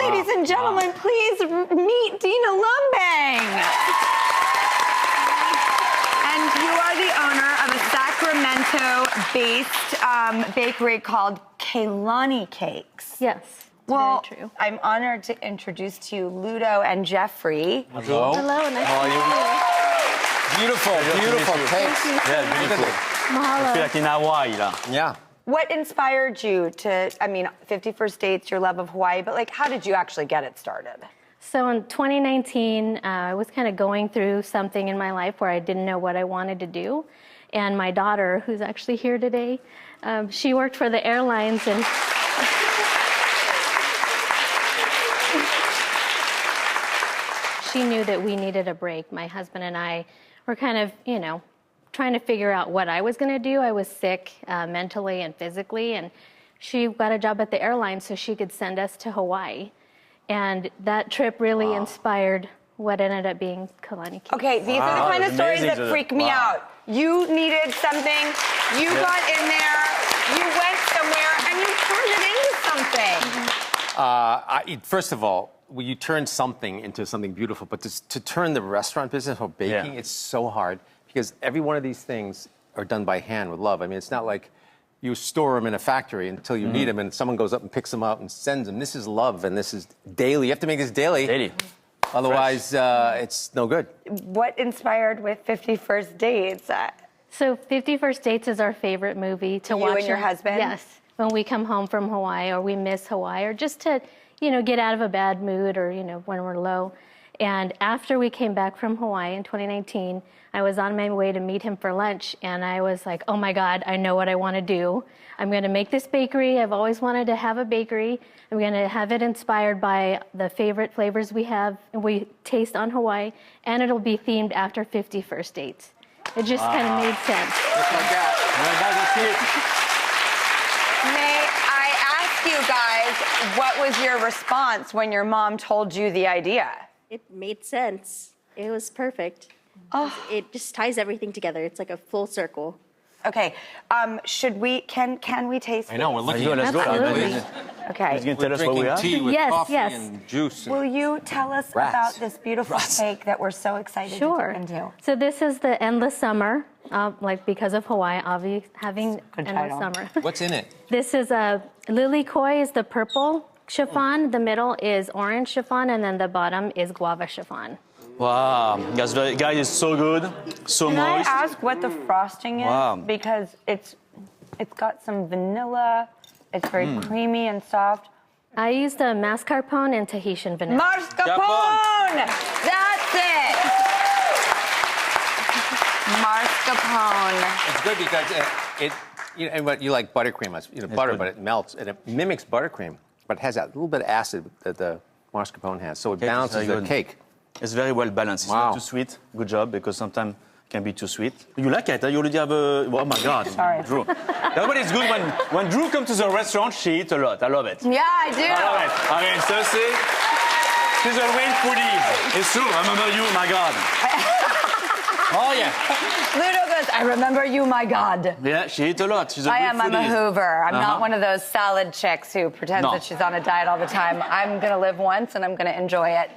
Ladies and gentlemen, please meet Dena Lumbang. And you are the owner of a Sacramento-based bakery called Kalani Kakes. Yes. Well, very true. I'm honored to introduce to you Ludo and Geoffrey. Hello. Hello, nice How to are meet you. Beautiful, beautiful cakes. Thank you. Yeah, beautiful. Mahalo. I feel like in Hawaii, là. Yeah. What inspired you to, 50 First Dates, your love of Hawaii, but like, how did you actually get it started? So in 2019, I was kind of going through something in my life where I didn't know what I wanted to do. And my daughter, who's actually here today, she worked for the airlines and she knew that we needed a break. My husband and I were kind of, trying to figure out what I was going to do. I was sick mentally and physically, and she got a job at the airline so she could send us to Hawaii. And that trip really inspired what ended up being Kalani Kakes. Okay, these are the kind of stories that freak me out. You needed something, you got in there, you went somewhere, and you turned it into something. First of all, you turn something into something beautiful, but to turn the restaurant business or baking, it's so hard because every one of these things are done by hand with love. I mean, it's not like you store them in a factory until you need them and someone goes up and picks them up and sends them. This is love and this is daily. You have to make this daily. Daily. Otherwise, it's no good. What inspired with 50 First Dates? So 50 First Dates is our favorite movie to watch. You and your husband? Yes. When we come home from Hawaii or we miss Hawaii or just to, get out of a bad mood or, when we're low. And after we came back from Hawaii in 2019, I was on my way to meet him for lunch and I was like, oh my God, I know what I want to do. I'm going to make this bakery. I've always wanted to have a bakery. I'm going to have it inspired by the favorite flavors we taste on Hawaii, and it'll be themed after 50 First Dates. It just kind of made sense. Just like that. May I ask you guys, what was your response when your mom told you the idea? It made sense. It was perfect. Oh. It just ties everything together. It's like a full circle. Okay, can we taste I know, we're looking at Let's it. go. Absolutely. Okay. He's going to tell us what we Drinking have. tea with Yes, coffee yes. and juice. Will you tell us about this beautiful cake that we're so excited Sure. to dip into? So this is the Endless Summer, because of Hawaii, obviously having Good Endless title. Summer. What's in it? This is lily koi is the purple chiffon, the middle is orange chiffon, and then the bottom is guava chiffon. Wow, guys, it's so good, so Can I moist. ask what the frosting is? Wow. Because it's got some vanilla. It's very creamy and soft. I used the mascarpone and Tahitian vanilla. Mascarpone! That's it! Mascarpone. It's good because and you like buttercream, butter, good. but it melts and it mimics buttercream, but it has that little bit of acid that the mascarpone has, so it Cake is balances very the good. cake. It's very well balanced. It's Wow. not too sweet. Good job, because sometimes it can be too sweet. You like it, huh? You already have a... Oh, my God. Sorry. Drew. Everybody's good when Drew comes to the restaurant, she eats a lot. I love it. Yeah, I do. I love it. I mean, seriously, she's a real foodie. It's true. I remember you, my God. Oh, yeah. Ludo goes, I remember you, my God. Yeah, she eats a lot. She's a I real am. I'm a foodie. Hoover. I'm not Uh-huh. one of those salad chicks who pretends No. that she's on a diet all the time. I'm going to live once, and I'm going to enjoy it.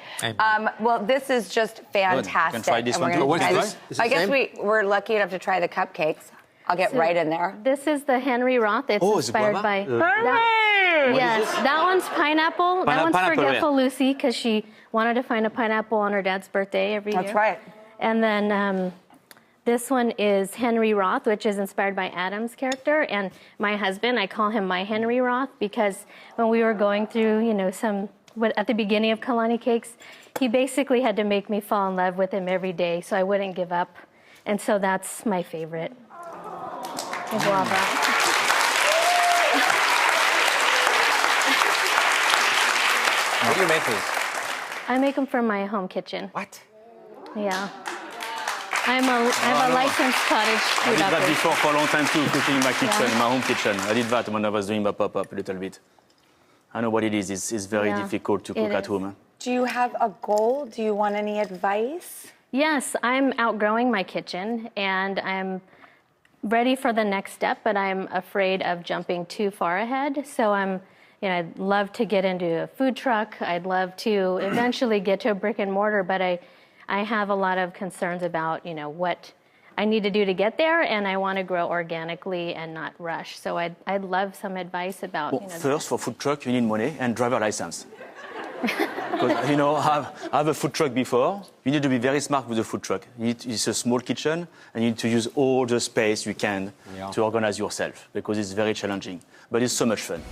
Well, this is just fantastic. You can try this and one we're too. gonna What's try this? Is it I guess same? we're lucky enough to try the cupcakes. I'll get So- right in there. This is the Henry Roth. It's Oh, it's inspired guava? by... Hey! Yes, that one's pineapple. That one's for Pineapple, yeah. Forgetful Lucy, because she wanted to find a pineapple on her dad's birthday every year. That's right. And then this one is Henry Roth, which is inspired by Adam's character. And my husband, I call him my Henry Roth, because when we were going through, at the beginning of Kalani Kakes, he basically had to make me fall in love with him every day so I wouldn't give up. And so that's my favorite. The guava. How do you make these? I make them from my home kitchen. What? Yeah. I have a licensed cottage I food did that operator. before for a long time too, cooking in my kitchen, Yeah. in my home kitchen. I did that when I was doing my pop-up a little bit. I know what it is. It's very Yeah, difficult to cook it at is. home. Huh? Do you have a goal? Do you want any advice? Yes, I'm outgrowing my kitchen and I'm ready for the next step, but I'm afraid of jumping too far ahead. So I'm I'd love to get into a food truck. I'd love to eventually get to a brick and mortar, but I have a lot of concerns about, what I need to do to get there, and I want to grow organically and not rush. So I'd love some advice about. Well, first, for food truck, you need money and driver license. Because, have a food truck before. You need to be very smart with a food truck. It's a small kitchen, and you need to use all the space you can to organize yourself, because it's very challenging. But it's so much fun.